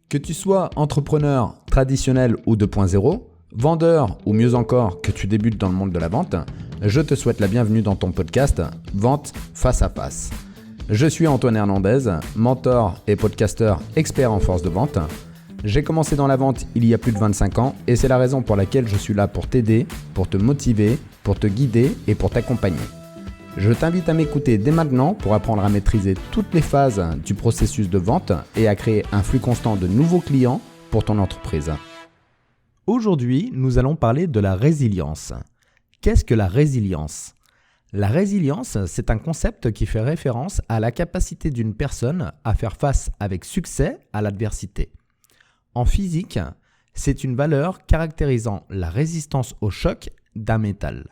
Que tu sois entrepreneur traditionnel ou 2.0, vendeur ou mieux encore que tu débutes dans le monde de la vente, je te souhaite la bienvenue dans ton podcast Vente face à face. Je suis Antoine Hernandez, mentor et podcasteur expert en force de vente. J'ai commencé dans la vente il y a plus de 25 ans et c'est la raison pour laquelle je suis là pour t'aider, pour te motiver, pour te guider et pour t'accompagner. Je t'invite à m'écouter dès maintenant pour apprendre à maîtriser toutes les phases du processus de vente et à créer un flux constant de nouveaux clients pour ton entreprise. Aujourd'hui, nous allons parler de la résilience. Qu'est-ce que la résilience ? La résilience, c'est un concept qui fait référence à la capacité d'une personne à faire face avec succès à l'adversité. En physique, c'est une valeur caractérisant la résistance au choc d'un métal.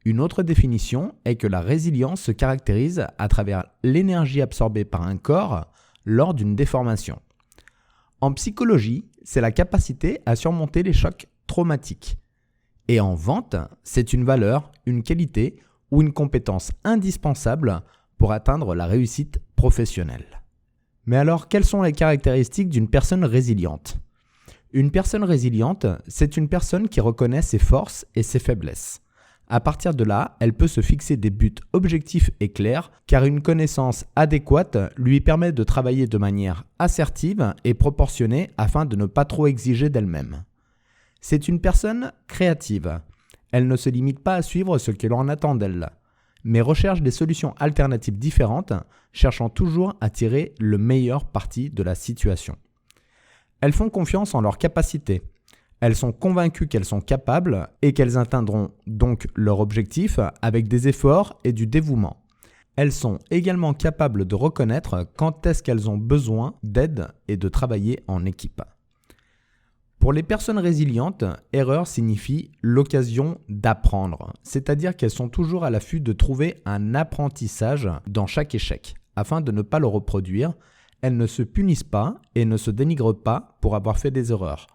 Une autre définition est que la résilience se caractérise à travers l'énergie absorbée par un corps lors d'une déformation. En psychologie, c'est la capacité à surmonter les chocs traumatiques. Et en vente, c'est une valeur, une qualité ou une compétence indispensable pour atteindre la réussite professionnelle. Mais alors, quelles sont les caractéristiques d'une personne résiliente ? Une personne résiliente, c'est une personne qui reconnaît ses forces et ses faiblesses. À partir de là, elle peut se fixer des buts objectifs et clairs car une connaissance adéquate lui permet de travailler de manière assertive et proportionnée afin de ne pas trop exiger d'elle-même. C'est une personne créative. Elle ne se limite pas à suivre ce que l'on attend d'elle, mais recherche des solutions alternatives différentes, cherchant toujours à tirer le meilleur parti de la situation. Elles font confiance en leurs capacités. Elles sont convaincues qu'elles sont capables et qu'elles atteindront donc leur objectif avec des efforts et du dévouement. Elles sont également capables de reconnaître quand est-ce qu'elles ont besoin d'aide et de travailler en équipe. Pour les personnes résilientes, erreur signifie l'occasion d'apprendre, c'est-à-dire qu'elles sont toujours à l'affût de trouver un apprentissage dans chaque échec. Afin de ne pas le reproduire, elles ne se punissent pas et ne se dénigrent pas pour avoir fait des erreurs.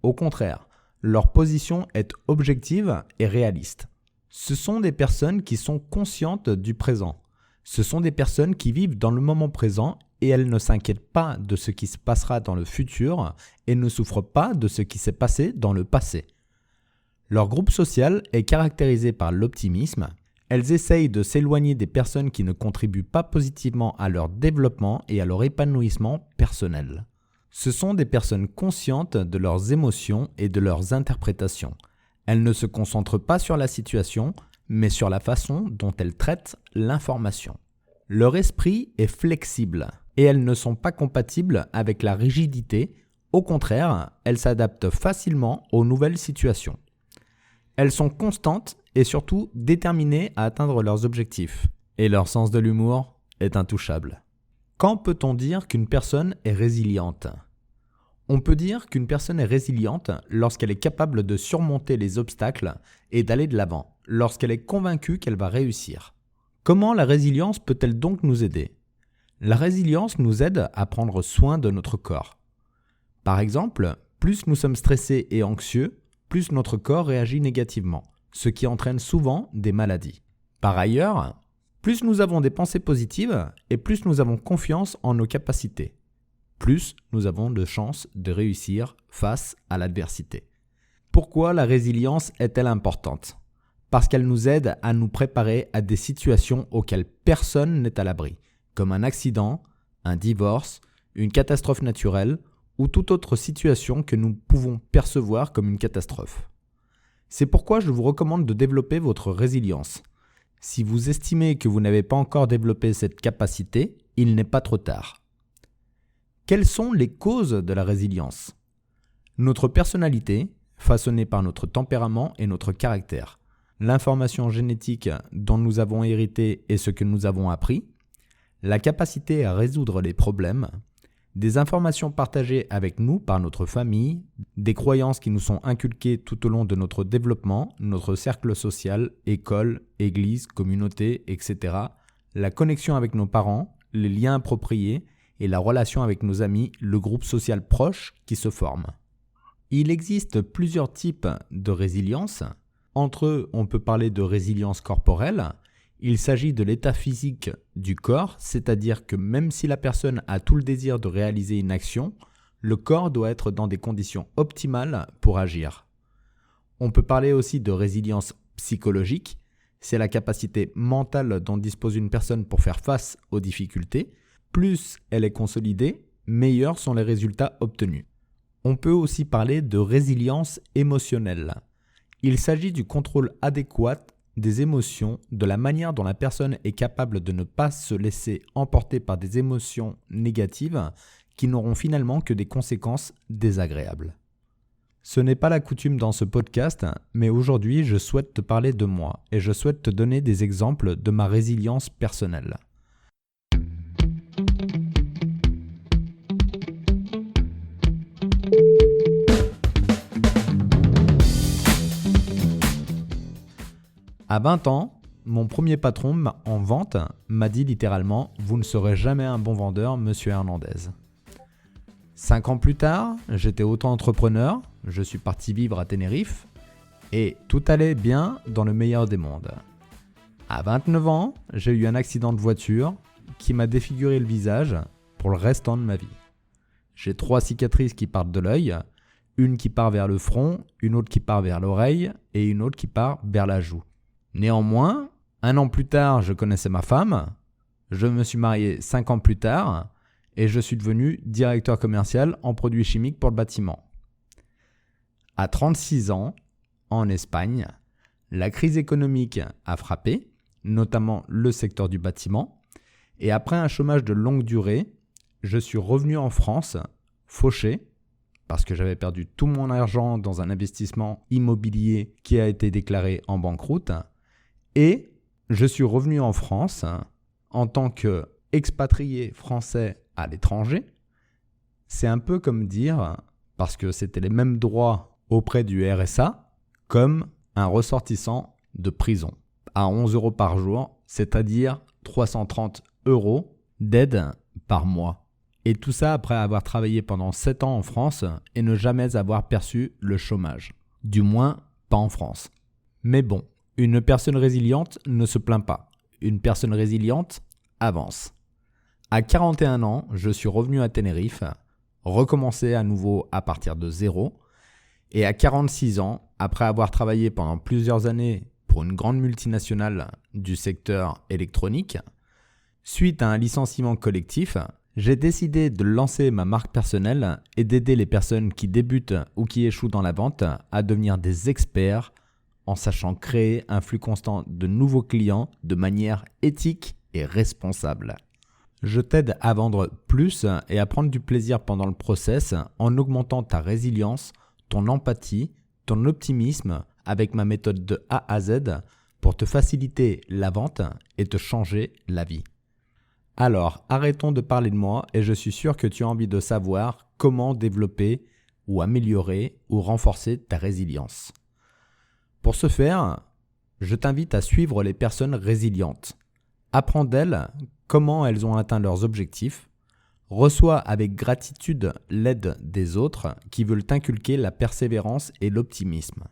Au contraire, leur position est objective et réaliste. Ce sont des personnes qui sont conscientes du présent. Ce sont des personnes qui vivent dans le moment présent et elles ne s'inquiètent pas de ce qui se passera dans le futur et ne souffrent pas de ce qui s'est passé dans le passé. Leur groupe social est caractérisé par l'optimisme. Elles essayent de s'éloigner des personnes qui ne contribuent pas positivement à leur développement et à leur épanouissement personnel. Ce sont des personnes conscientes de leurs émotions et de leurs interprétations. Elles ne se concentrent pas sur la situation, mais sur la façon dont elles traitent l'information. Leur esprit est flexible et elles ne sont pas compatibles avec la rigidité. Au contraire, elles s'adaptent facilement aux nouvelles situations. Elles sont constantes et surtout déterminées à atteindre leurs objectifs. Et leur sens de l'humour est intouchable. Quand peut-on dire qu'une personne est résiliente ? On peut dire qu'une personne est résiliente lorsqu'elle est capable de surmonter les obstacles et d'aller de l'avant, lorsqu'elle est convaincue qu'elle va réussir. Comment la résilience peut-elle donc nous aider ? La résilience nous aide à prendre soin de notre corps. Par exemple, plus nous sommes stressés et anxieux, plus notre corps réagit négativement, ce qui entraîne souvent des maladies. Par ailleurs, plus nous avons des pensées positives et plus nous avons confiance en nos capacités, plus nous avons de chances de réussir face à l'adversité. Pourquoi la résilience est-elle importante ? Parce qu'elle nous aide à nous préparer à des situations auxquelles personne n'est à l'abri, comme un accident, un divorce, une catastrophe naturelle ou toute autre situation que nous pouvons percevoir comme une catastrophe. C'est pourquoi je vous recommande de développer votre résilience. Si vous estimez que vous n'avez pas encore développé cette capacité, il n'est pas trop tard. Quelles sont les causes de la résilience ? Notre personnalité, façonnée par notre tempérament et notre caractère. L'information génétique dont nous avons hérité et ce que nous avons appris. La capacité à résoudre les problèmes. Des informations partagées avec nous par notre famille, des croyances qui nous sont inculquées tout au long de notre développement, notre cercle social, école, église, communauté, etc., la connexion avec nos parents, les liens appropriés et la relation avec nos amis, le groupe social proche qui se forme. Il existe plusieurs types de résilience. Entre eux, on peut parler de résilience corporelle. Il s'agit de l'état physique du corps, c'est-à-dire que même si la personne a tout le désir de réaliser une action, le corps doit être dans des conditions optimales pour agir. On peut parler aussi de résilience psychologique. C'est la capacité mentale dont dispose une personne pour faire face aux difficultés. Plus elle est consolidée, meilleurs sont les résultats obtenus. On peut aussi parler de résilience émotionnelle. Il s'agit du contrôle adéquat des émotions, de la manière dont la personne est capable de ne pas se laisser emporter par des émotions négatives qui n'auront finalement que des conséquences désagréables. Ce n'est pas la coutume dans ce podcast, mais aujourd'hui je souhaite te parler de moi et je souhaite te donner des exemples de ma résilience personnelle. À 20 ans, mon premier patron en vente m'a dit littéralement « Vous ne serez jamais un bon vendeur, monsieur Hernandez ». 5 ans plus tard, j'étais auto-entrepreneur, je suis parti vivre à Tenerife et tout allait bien dans le meilleur des mondes. À 29 ans, j'ai eu un accident de voiture qui m'a défiguré le visage pour le restant de ma vie. J'ai 3 cicatrices qui partent de l'œil, une qui part vers le front, une autre qui part vers l'oreille et une autre qui part vers la joue. Néanmoins, 1 an plus tard, je connaissais ma femme, je me suis marié 5 ans plus tard et je suis devenu directeur commercial en produits chimiques pour le bâtiment. À 36 ans, en Espagne, la crise économique a frappé, notamment le secteur du bâtiment, et après un chômage de longue durée, je suis revenu en France, fauché, parce que j'avais perdu tout mon argent dans un investissement immobilier qui a été déclaré en banqueroute, et je suis revenu en France en tant qu'expatrié français à l'étranger. C'est un peu comme dire, parce que c'était les mêmes droits auprès du RSA, comme un ressortissant de prison, à 11 € par jour, c'est-à-dire 330 € d'aide par mois. Et tout ça après avoir travaillé pendant 7 ans en France et ne jamais avoir perçu le chômage. Du moins, pas en France. Mais bon, une personne résiliente ne se plaint pas. Une personne résiliente avance. À 41 ans, je suis revenu à Tenerife, recommencé à nouveau à partir de zéro. Et à 46 ans, après avoir travaillé pendant plusieurs années pour une grande multinationale du secteur électronique, suite à un licenciement collectif, j'ai décidé de lancer ma marque personnelle et d'aider les personnes qui débutent ou qui échouent dans la vente à devenir des experts en sachant créer un flux constant de nouveaux clients de manière éthique et responsable. Je t'aide à vendre plus et à prendre du plaisir pendant le process en augmentant ta résilience, ton empathie, ton optimisme avec ma méthode de A à Z pour te faciliter la vente et te changer la vie. Alors, arrêtons de parler de moi et je suis sûr que tu as envie de savoir comment développer ou améliorer ou renforcer ta résilience. Pour ce faire, je t'invite à suivre les personnes résilientes. Apprends d'elles comment elles ont atteint leurs objectifs. Reçois avec gratitude l'aide des autres qui veulent t'inculquer la persévérance et l'optimisme.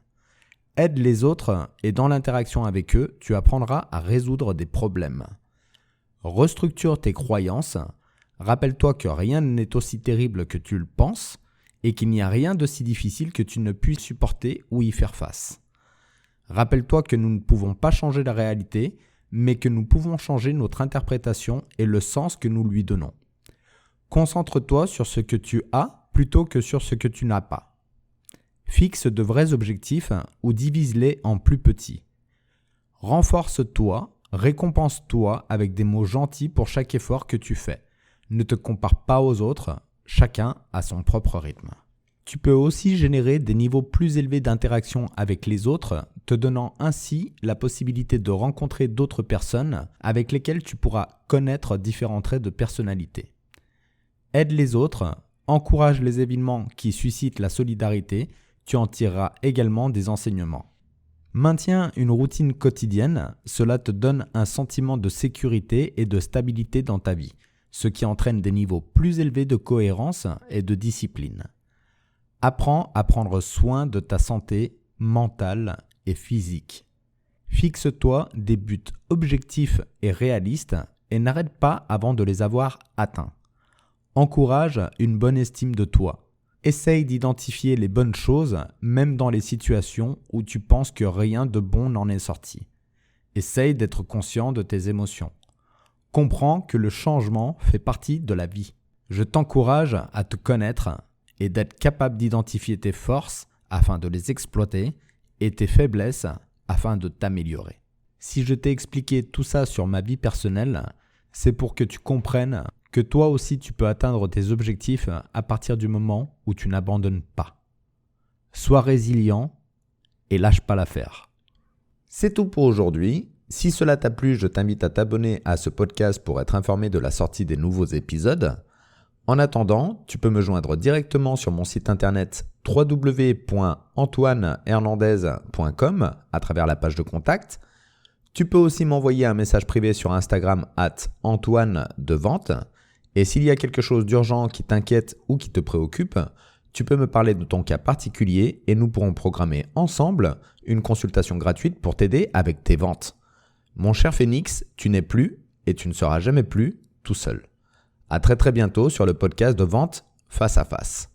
Aide les autres et dans l'interaction avec eux, tu apprendras à résoudre des problèmes. Restructure tes croyances. Rappelle-toi que rien n'est aussi terrible que tu le penses et qu'il n'y a rien de si difficile que tu ne puisses supporter ou y faire face. Rappelle-toi que nous ne pouvons pas changer la réalité, mais que nous pouvons changer notre interprétation et le sens que nous lui donnons. Concentre-toi sur ce que tu as plutôt que sur ce que tu n'as pas. Fixe de vrais objectifs ou divise-les en plus petits. Renforce-toi, récompense-toi avec des mots gentils pour chaque effort que tu fais. Ne te compare pas aux autres, chacun a son propre rythme. Tu peux aussi générer des niveaux plus élevés d'interaction avec les autres, te donnant ainsi la possibilité de rencontrer d'autres personnes avec lesquelles tu pourras connaître différents traits de personnalité. Aide les autres, encourage les événements qui suscitent la solidarité, tu en tireras également des enseignements. Maintiens une routine quotidienne, cela te donne un sentiment de sécurité et de stabilité dans ta vie, ce qui entraîne des niveaux plus élevés de cohérence et de discipline. Apprends à prendre soin de ta santé mentale et physique. Fixe-toi des buts objectifs et réalistes et n'arrête pas avant de les avoir atteints. Encourage une bonne estime de toi. Essaye d'identifier les bonnes choses, même dans les situations où tu penses que rien de bon n'en est sorti. Essaye d'être conscient de tes émotions. Comprends que le changement fait partie de la vie. Je t'encourage à te connaître et d'être capable d'identifier tes forces afin de les exploiter et tes faiblesses afin de t'améliorer. Si je t'ai expliqué tout ça sur ma vie personnelle, c'est pour que tu comprennes que toi aussi tu peux atteindre tes objectifs à partir du moment où tu n'abandonnes pas. Sois résilient et lâche pas l'affaire. C'est tout pour aujourd'hui. Si cela t'a plu, je t'invite à t'abonner à ce podcast pour être informé de la sortie des nouveaux épisodes. En attendant, tu peux me joindre directement sur mon site internet www.antoinehernandez.com à travers la page de contact. Tu peux aussi m'envoyer un message privé sur Instagram @antoinedevente. Et s'il y a quelque chose d'urgent qui t'inquiète ou qui te préoccupe, tu peux me parler de ton cas particulier et nous pourrons programmer ensemble une consultation gratuite pour t'aider avec tes ventes. Mon cher Phénix, tu n'es plus et tu ne seras jamais plus tout seul. À très bientôt sur le podcast de Vente Face à Face.